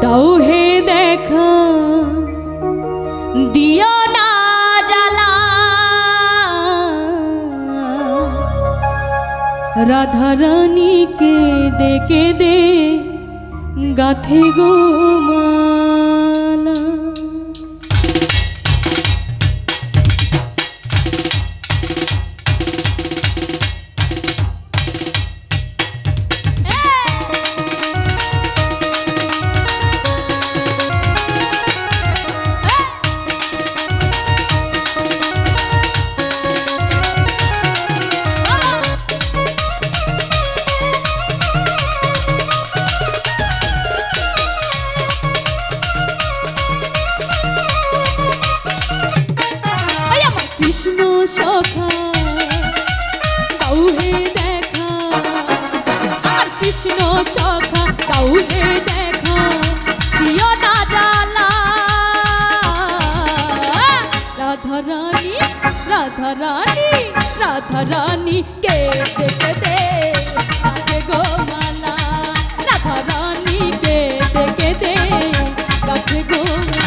দাও হে দেখা দিও না জ্বালা রাধা রানীকে দেখে দে গাথে গো মালা। কৃষ্ণ সখা দাও হে দেখা, আর কৃষ্ণ সখা দাও হে দেখা দিও না জ্বালা রাধা রানী রাধা রানী রাধা রানী কে দেখে দে গাথে গো মালা রাধা রানী কে দেখে দে গাথে গো মালা।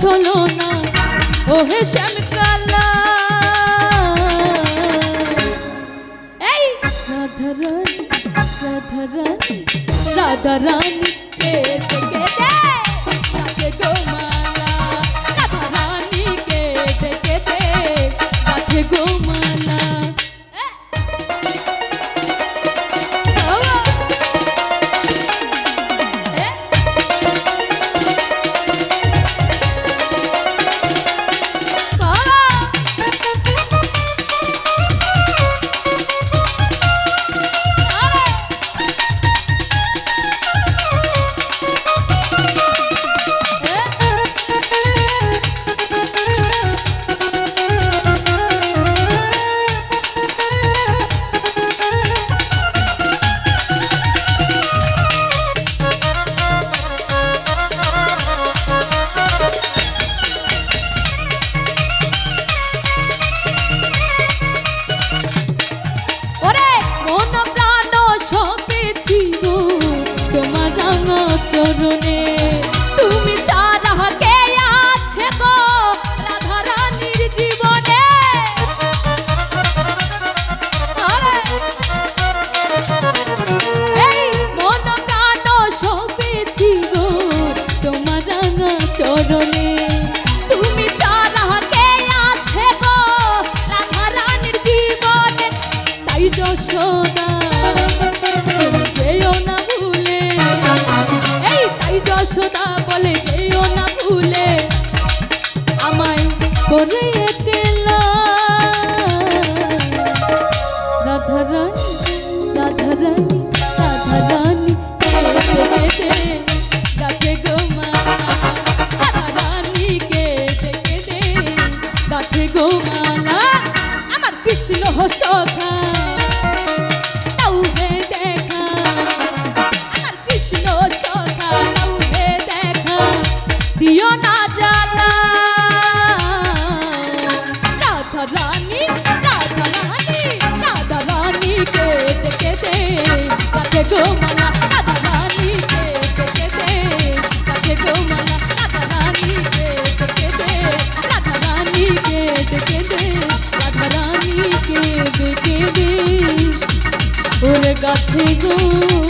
চলো না ওহে শ্যামকালা এই রাধা রানী রাধা রানী রাধা রানী কে দেখে দে গাথে গো মালা রাধা রানী কে দেখে দে গাথে গো মালা। চরণে তুমি ছাড়া কে আছে গো রাধা রানীর জীবনে এই মন প্রাণ সপেছি গো তোমার রাঙা চরণে তুমি ছাড়া কে আছে গো রাধা রানীর জীবনে তাই যশোদা যেও না ভুলে তাই যশোদা বলে যেও না ভুলে আমায় করে একলা রাধা রানী রাধা রানী রাধা রানী গাথে গো মালা রাধা রানী কে দেখে দে গাথে গো মালা আমার কৃষ্ণ সখা দাও হে দেখা আমার কৃষ্ণ সখা দাও হে দেখা দিও না জ্বালা গাথে গো